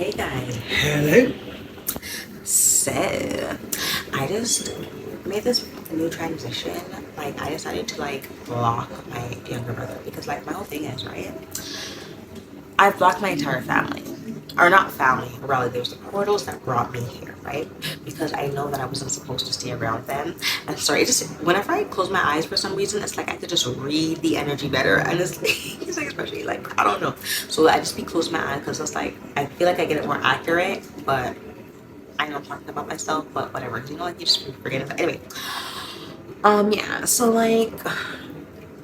Hey guys, Hello. so I just made this new transition. Like I decided to block my younger brother because like my whole thing is right. I've blocked my entire family, or not family, relatives, the portals that brought me here, right? Because I know that I wasn't supposed to stay around them. And sorry, it just whenever I close my eyes for some reason, it's like I could just read the energy better, and it's it's like especially like I don't know. So I just be closing my eyes because it's like I feel like I get it more accurate, but I know I'm talking about myself, but whatever. 'Cause you know, like you just forget it. But anyway, yeah. So like,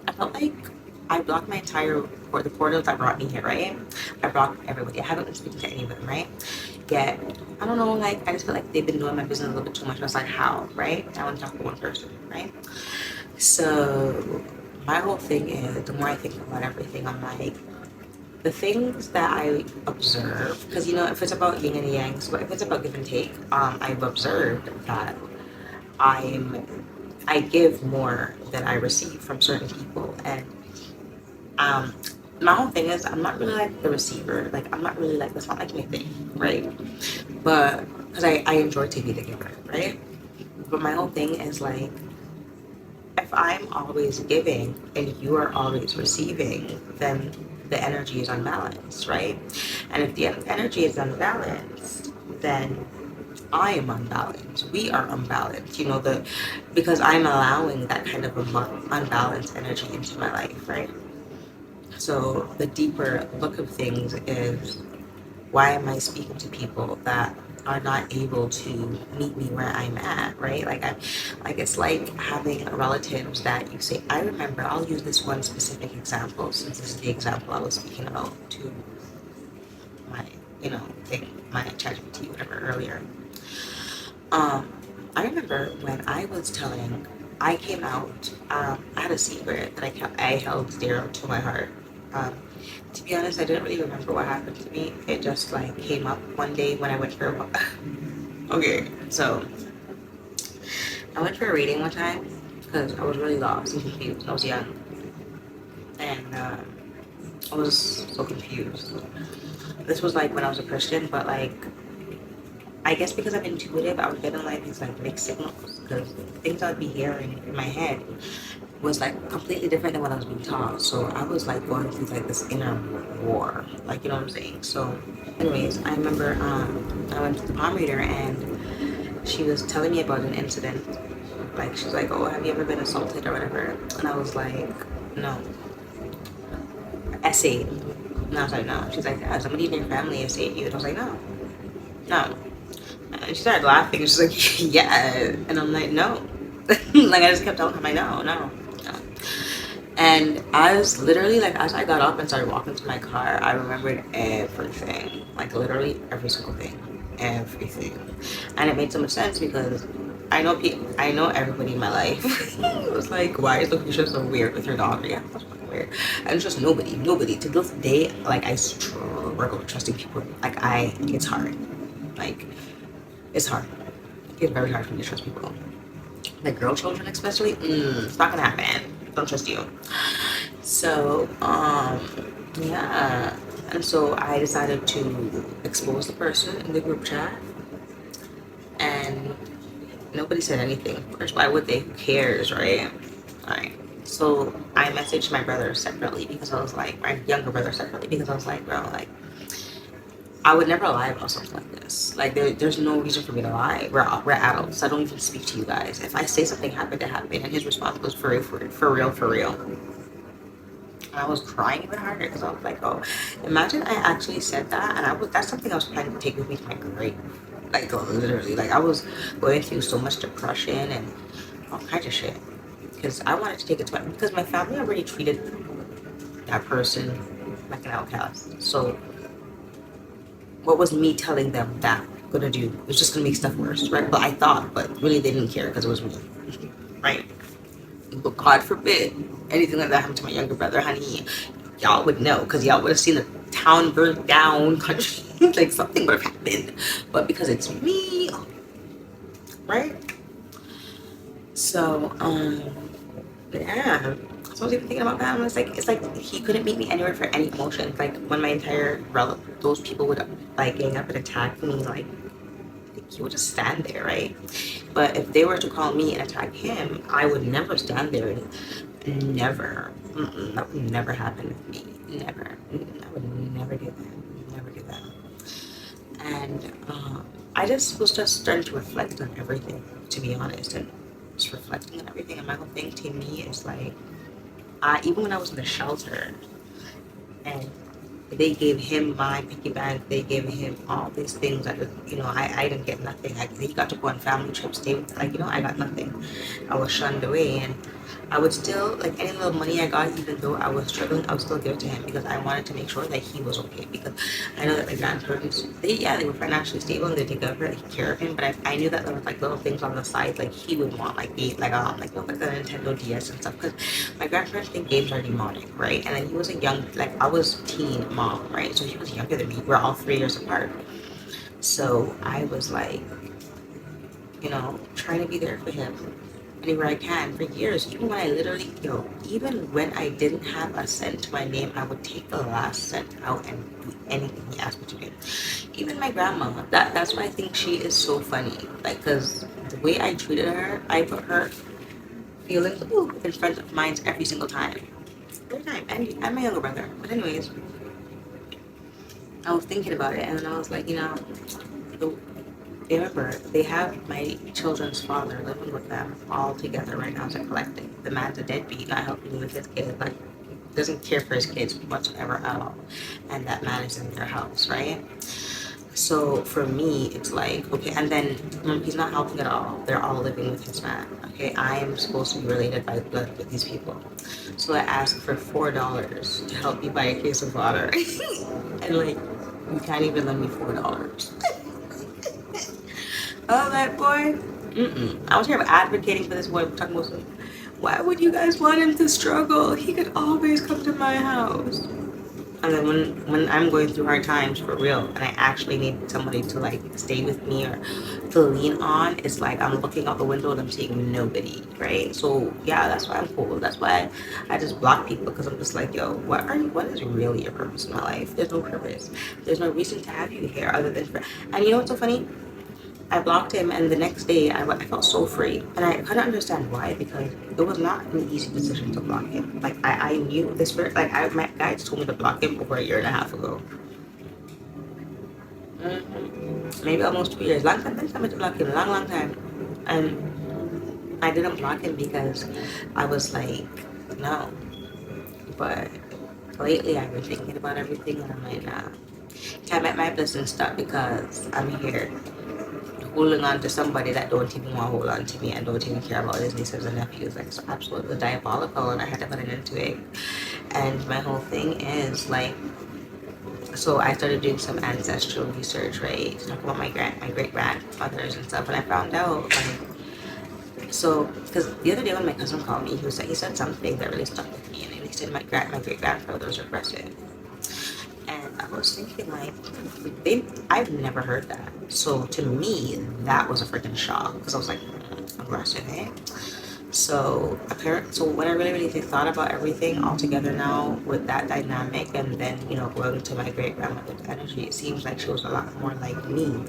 I felt like I blocked my entire the portals that brought me here, right? I blocked everybody. I haven't been speaking to any of them, right? Yet I don't know. Like, I just feel like they've been doing my business a little bit too much. I was like, how, right? I want to talk to one person, right? So my whole thing is, the more I think about everything, I'm like, the things that I observe, because you know, if it's about yin and yang, so if it's about give and take, I've observed that I'm I give more than I receive from certain people, and um, my whole thing is I'm not really like the receiver. Like I'm not really like that's not like my thing, right? But because I enjoy to be the giver, right? But my whole thing is like if I'm always giving and you are always receiving, then the energy is unbalanced, right? And if the energy is unbalanced, then I am unbalanced. We are unbalanced. You know because I'm allowing that kind of unbalanced energy into my life, right? So the deeper look of things is why am I speaking to people that are not able to meet me where I'm at, right? Like it's like having relatives that you say, I remember, I'll use this one specific example since this is the example I was speaking about to my, thing, my ChatGPT, whatever, earlier. Um, I remember when I was telling, I came out, I had a secret that I held dear to my heart. Um, to be honest, I didn't really remember what happened to me. It just like came up one day when I went for a walk. Okay, so I went for a reading one time because I was really lost and confused. I was young and I was so confused. This was like when I was a Christian, but like I guess because I'm intuitive, I was getting like these like mixed signals because things I'd be hearing in my head was like completely different than what I was being taught. So I was like going through like this inner war, like you know what I'm saying. So, anyways, I remember I went to the palm reader and she was telling me about an incident. Like she's like, "Oh, have you ever been assaulted or whatever?" And I was like, "No." Essayed. And I was like, "No." She's like, "Yeah, somebody in your family essayed you." And I was like, "No, no." And she started laughing. She's like, "Yeah," and I'm like, "No." Like I just kept telling her, like, "No, no, no." And I was literally like, as I got up and started walking to my car, I remembered everything, like literally every single thing, everything, and it made so much sense because I know everybody in my life. It was like, why is Lucretia so weird with her dog? Yeah, that's fucking weird. And it's just nobody. To this day, like I struggle with trusting people. It's hard. Like, it's hard. It's very hard for me to trust people. Like girl children, especially. It's not gonna happen. Don't trust you. So, yeah. And so I decided to expose the person in the group chat, and nobody said anything. Of course, why would they? Who cares, right? Alright. So I messaged my brother separately because I was like, my younger brother separately because I was like, bro, like, I would never lie about something like this. Like, there's no reason for me to lie. We're adults. I don't even speak to you guys. If I say something happened, it happened. And his response was for real, for real, for real. I was crying even harder because I was like, oh, imagine I actually said that, and that's something I was planning to take with me to my grave. Like literally, like I was going through so much depression and all kinds of shit because I wanted to take it to because my family already treated that person like an outcast. So what was me telling them that gonna do? It was just gonna make stuff worse, right? But I thought, but really they didn't care because it was me, right? But God forbid anything like that happened to my younger brother, honey. Y'all would know because y'all would have seen the town burn down, country, like something would have happened. But because it's me, right? So, yeah. So I was even thinking about that. And it's like he couldn't meet me anywhere for any emotions. Like when my entire those people would like gang up and attack me, like he would just stand there, right? But if they were to call me and attack him, I would never stand there. Never. That would never happen with me. Never. I would never do that. Never do that. And I was just starting to reflect on everything, to be honest, and just reflecting on everything. And my whole thing to me is like, even when I was in the shelter, and they gave him my piggy bank, they gave him all these things that, I didn't get nothing. He got to go on family trips. I got nothing. I was shunned away, and I would still, like, any little money I got, even though I was struggling, I would still give it to him because I wanted to make sure that he was okay. Because I know that my grandparents, they were financially stable and they take care of him, but I knew that there was like little things on the side, like he would want, like the Nintendo DS and stuff. Because my grandparents think games are demonic, right? And then he was I was teen mom, right? So he was younger than me. We're all 3 years apart. So I was like, trying to be there for him anywhere I can for years. Even when I literally, even when I didn't have a cent to my name, I would take the last cent out and do anything he asked me to do. Even my grandma, that's why I think she is so funny. Like, because the way I treated her, I put her feelings in front of mine every single time. Every time. And my younger brother. But anyways, I was thinking about it and I was like, remember, they have my children's father living with them all together right now as a collective. The man's a deadbeat, not helping with his kids, like doesn't care for his kids whatsoever at all. And that man is in their house, right? So for me, it's like, okay, and then he's not helping at all. They're all living with his man. Okay, I am supposed to be related by blood with these people. So I asked for $4 to help me buy a case of water. And like, you can't even lend me $4. Oh, that boy. I was here advocating for this boy, talking about some, why would you guys want him to struggle? He could always come to my house. And then when I'm going through hard times for real, and I actually need somebody to like stay with me or to lean on, it's like I'm looking out the window and I'm seeing nobody, right? So yeah, that's why I'm cool. That's why I just block people, because I'm just like, yo, what is really your purpose in my life? There's no purpose. There's no reason to have you here other than for. And you know what's so funny? I blocked him, and the next day I felt so free, and I couldn't understand why, because it was not an easy decision to block him. Like I knew this, my guides told me to block him over a year and a half ago. Maybe almost 2 years. Long time to block him, long time, and I didn't block him because I was like, no. But lately I've been thinking about everything, and I'm like, nah. Can't let my blessings stop because I'm here holding on to somebody that don't even want to hold on to me and don't even care about his nieces and nephews. Like, it's absolutely diabolical, and I had to put an end to it. And my whole thing is like, so I started doing some ancestral research, right, to talk about my great grandmothers and stuff, and I found out like, so because the other day when my cousin called me, he said something that really stuck with me, and he said my great grandfather was aggressive. And I was thinking, like, I've never heard that. So to me, that was a freaking shock, because I was like, aggressive, eh? So when I really, really thought about everything all together now with that dynamic, and then going into my great grandmother's energy, it seems like she was a lot more like me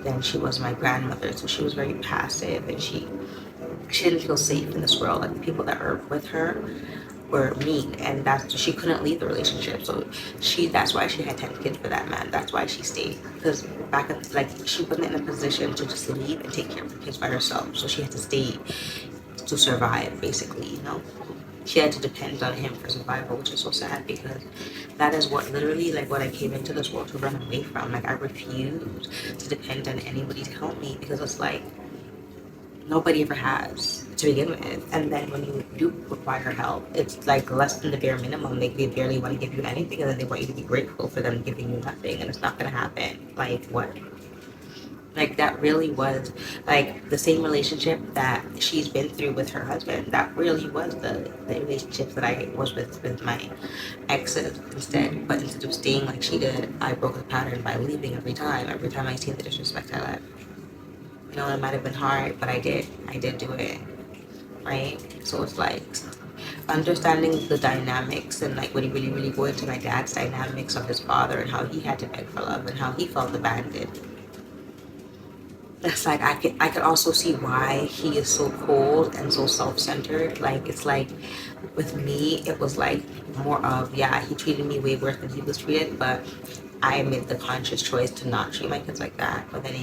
than she was my grandmother. So she was very passive, and she didn't feel safe in this world. Like, the people that were with her were mean, and she couldn't leave the relationship. So that's why she had 10 kids for that man. That's why she stayed, because she wasn't in a position to just leave and take care of the kids by herself. So she had to stay to survive, basically. She had to depend on him for survival, which is so sad, because that is what literally, like, what I came into this world to run away from. Like, I refuse to depend on anybody to help me, because it's like nobody ever has to begin with. And then when you do require help, it's like less than the bare minimum. Like, they barely want to give you anything, and then they want you to be grateful for them giving you nothing, and it's not going to happen. Like, what? Like, that really was like the same relationship that she's been through with her husband. That really was the relationships that I was with my exes instead. But instead of staying like she did, I broke the pattern by leaving every time. Every time I seen the disrespect, I left. It might have been hard, but I did do it, right? So it's like, understanding the dynamics and like when you really go into my dad's dynamics of his father and how he had to beg for love and how he felt abandoned. It's like I could also see why he is so cold and so self-centered. Like it's like with me it was like more of, yeah, he treated me way worse than he was treated, but I made the conscious choice to not treat my kids like that. But then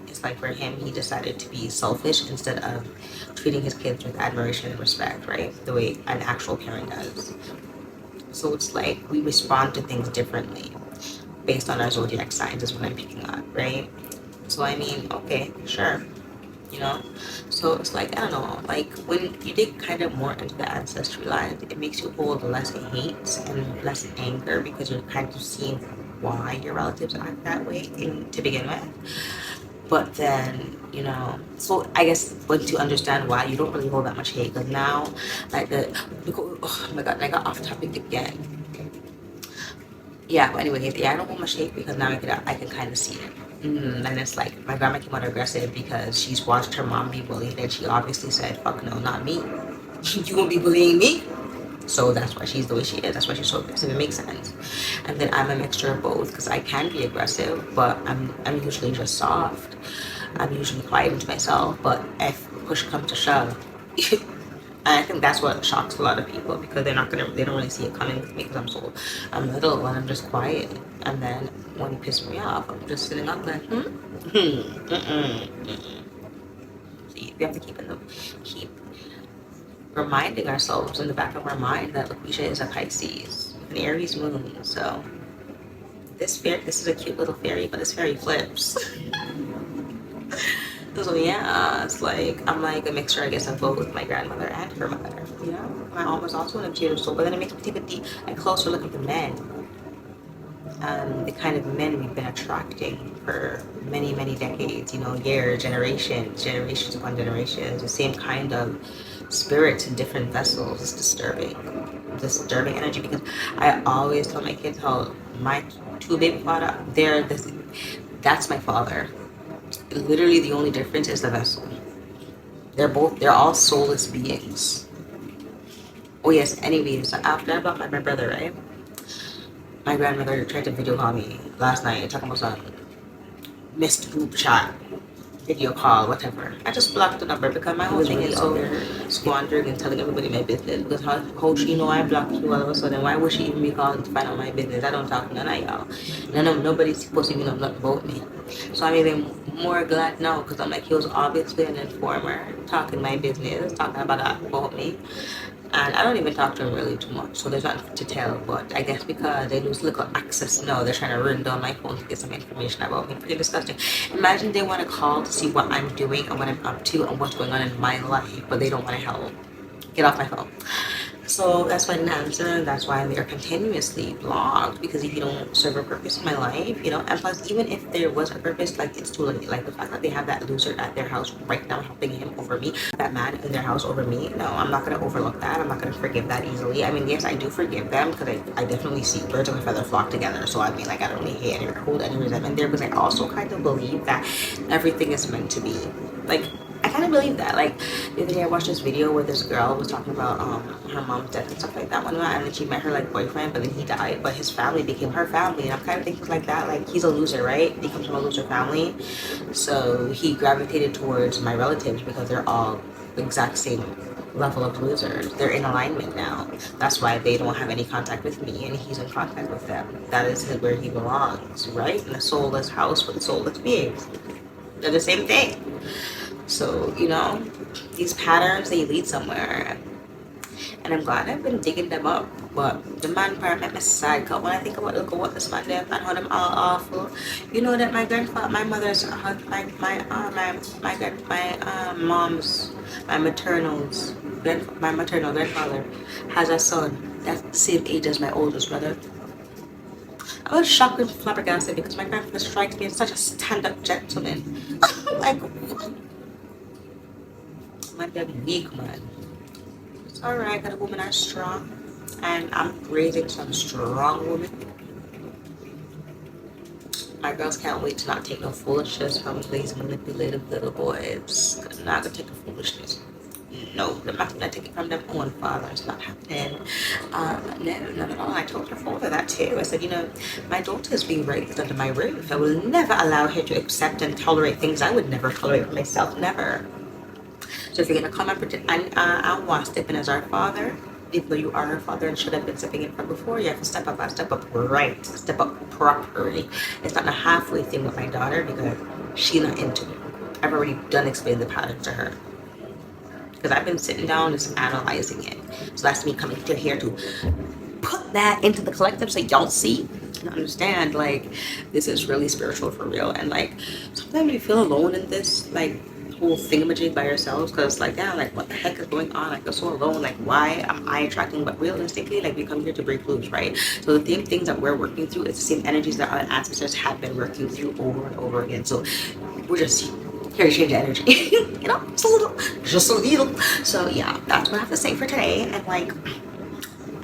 it's like for him, he decided to be selfish instead of treating his kids with admiration and respect, right? The way an actual parent does. So it's like we respond to things differently based on our zodiac signs is what I'm picking up, right? So I mean, okay, sure, you know. So it's like, I don't know, like when you dig kind of more into the ancestry line, it makes you hold less hate and less anger because you're kind of seeing why your relatives act that way to begin with. But then, you know, so I guess once you understand why, you don't really hold that much hate. Because now, like oh my god, I got off topic again. Yeah, but anyway, yeah, I don't hold much hate because now I can kind of see it. And it's like my grandma came out aggressive because she's watched her mom be bullied, and she obviously said, "Fuck no, not me. You won't be bullying me." So that's why she's the way she is. That's why she's so aggressive. It makes sense. And then I'm a mixture of both because I can be aggressive, but I'm usually just soft. I'm usually quiet to myself, but if push comes to shove, and I think that's what shocks a lot of people because they don't really see it coming with me because I'm little and I'm just quiet. And then when you piss me off, I'm just sitting up like, See, we have to keep reminding ourselves in the back of our mind that Lucretia is a Pisces, an Aries moon. So this is a cute little fairy, but this fairy flips. So yeah, it's like I'm like a mixture, I guess, of both with my grandmother and her mother. You know, my mom was also an intuitive soul, but then it makes me take a closer look at the men, the kind of men we've been attracting for many decades. You know, years, generations upon generations, the same kind of spirits in different vessels. It's disturbing energy because I always tell my kids how my two baby father, that's my father. Literally the only difference is the vessel. They're all soulless beings. Oh yes, anyways, after I blocked my brother, right? My grandmother tried to video call me last night talking about some missed group chat, video call, whatever. I just blocked the number because my whole thing is so squandering and telling everybody my business. Because how she know I blocked you all of a sudden? Why would she even be calling to find out my business? I don't talk to none of y'all. Nobody's supposed to even know nothing about me. So I'm even more glad now because I'm like, he was obviously an informer, talking my business, talking about me. And I don't even talk to him really too much, so there's nothing to tell. But I guess because they lose little access now, they're trying to run down my phone to get some information about me. Pretty disgusting. Imagine they want to call to see what I'm doing and what I'm up to and what's going on in my life, but they don't want to help. Get off my phone. So that's why I didn't answer, and that's why they're continuously blocked because if you don't serve a purpose in my life, you know, and plus even if there was a purpose, like it's too late. Like the fact that they have that loser at their house right now helping him over me, that man in their house over me, no, I'm not gonna overlook that. I'm not gonna forgive that easily. I mean, yes, I do forgive them because I definitely see birds of a feather flock together. So I mean, like I don't really hate or hold any resentment there because I also kind of believe that everything is meant to be. Like I kind of believe that. Like the other day, I watched this video where this girl was talking about her mom's death and stuff like that. And then she met her like boyfriend, but then he died. But his family became her family, and I'm kind of thinking like that. Like he's a loser, right? He comes from a loser family, so he gravitated towards my relatives because they're all the exact same level of losers. They're in alignment now. That's why they don't have any contact with me, and he's in contact with them. That is where he belongs, right? In a soulless house with soulless beings. They're the same thing. So, you know, these patterns, they lead somewhere. And I'm glad I've been digging them up. But the man part make me sad. Cause when I think about look at what this man did and how them all awful. You know that my grandfather, my mother's, mom's, my my maternal grandfather has a son that's the same age as my oldest brother. I was shocked and flabbergasted because my grandfather strikes me as such a stand-up gentleman. Like, what? My baby weak, man. It's alright that women are strong, and I'm raising some strong women. My girls can't wait to not take no foolishness from these manipulative little boys. Not gonna take the foolishness. No, I'm not gonna take it from them own father. It's not happening. No, not at all. I told her father that too. I said, my daughter is being raised under my roof. I will never allow her to accept and tolerate things I would never tolerate for myself. Never. So if you're gonna come and pretend I want stepping as our father, even though you are her father and should have been stepping in from before, you have to step up and step up right, step up properly. It's not a halfway thing with my daughter because she's not into it. I've already done explain the pattern to her because I've been sitting down just analyzing it. So that's me coming to here to put that into the collective so y'all see and understand like this is really spiritual for real. And like sometimes you feel alone in this like whole thingamajig by yourselves because like yeah, like what the heck is going on? Like you're so alone, like why am I attracting? But realistically, like we come here to break loose, right? So the same things that we're working through is the same energies that our ancestors have been working through over and over again. So we're just here to change the energy. Just a little. So yeah, that's what I have to say for today. And like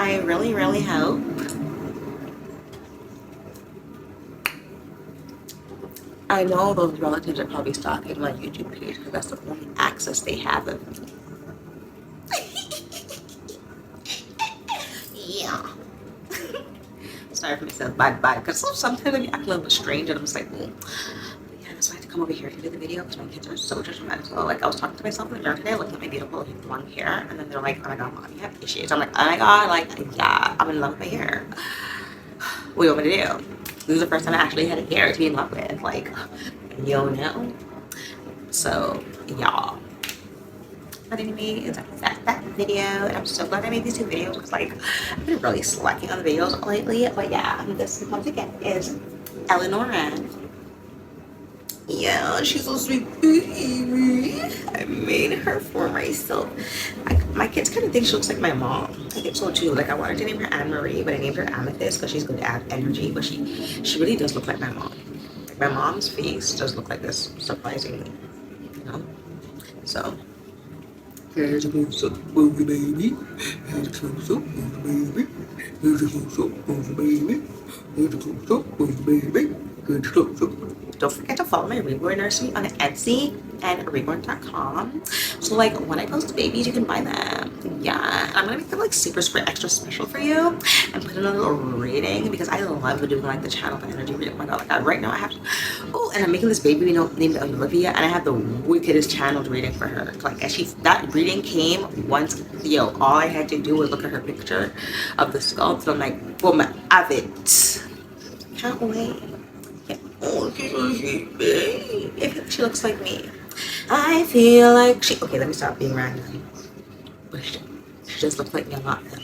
I really, really hope I know those relatives are probably stalking my YouTube page because that's the only access they have of me. Yeah. Sorry for myself. Bye. Because sometimes I be acting a little bit strange and I'm just like, yeah, that's why I have to come over here and do the video because my kids are so judgmental. Like I was talking to myself in the mirror today, looking at my beautiful long hair, and then they're like, oh my god, mom, you have issues. I'm like, oh my god, like, yeah, I'm in love with my hair. What do you want me to do? This is the first time I actually had a hair to be in love with. Like, yo, no. So, y'all. But anyway, it's that video. And I'm so glad I made these two videos because, like, I've been really slacking on the videos lately. But yeah, this once again is Eleanor. Yeah, she's so sweet, baby. I made her for myself. My kids kind of think she looks like my mom. I think so too. Like I wanted to name her Anne Marie, but I named her Amethyst because she's good to add energy. But she really does look like my mom. Like my mom's face does look like this, surprisingly. You know. So here's a close up of the baby. Here's a close up of the baby. Here's a close up of the baby. Here's a close up of the baby. Here's a close up. Don't forget to follow my Reborn Nursery on Etsy and reborn.com. So like when I post babies, you can buy them. Yeah, I'm gonna make them like super extra special for you and put in a little reading because I love doing like the channel the energy reading. Oh my god, like right now I have and I'm making this baby named Olivia, and I have the wickedest channeled reading for her. Like that reading came once, all I had to do was look at her picture of the sculpt, so I'm like, boom, I have it. Can't wait. Oh, she's so sweet, babe. If she looks like me. I feel like she... Okay, let me stop being random. But she just looks like me a lot then.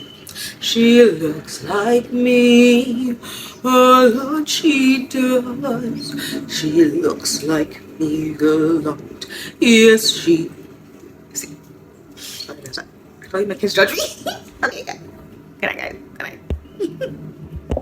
She looks like me a lot, she does. She looks like me a lot. Yes, she... See? Okay, I told you my kids judge me. Okay, good night, guys. Good night.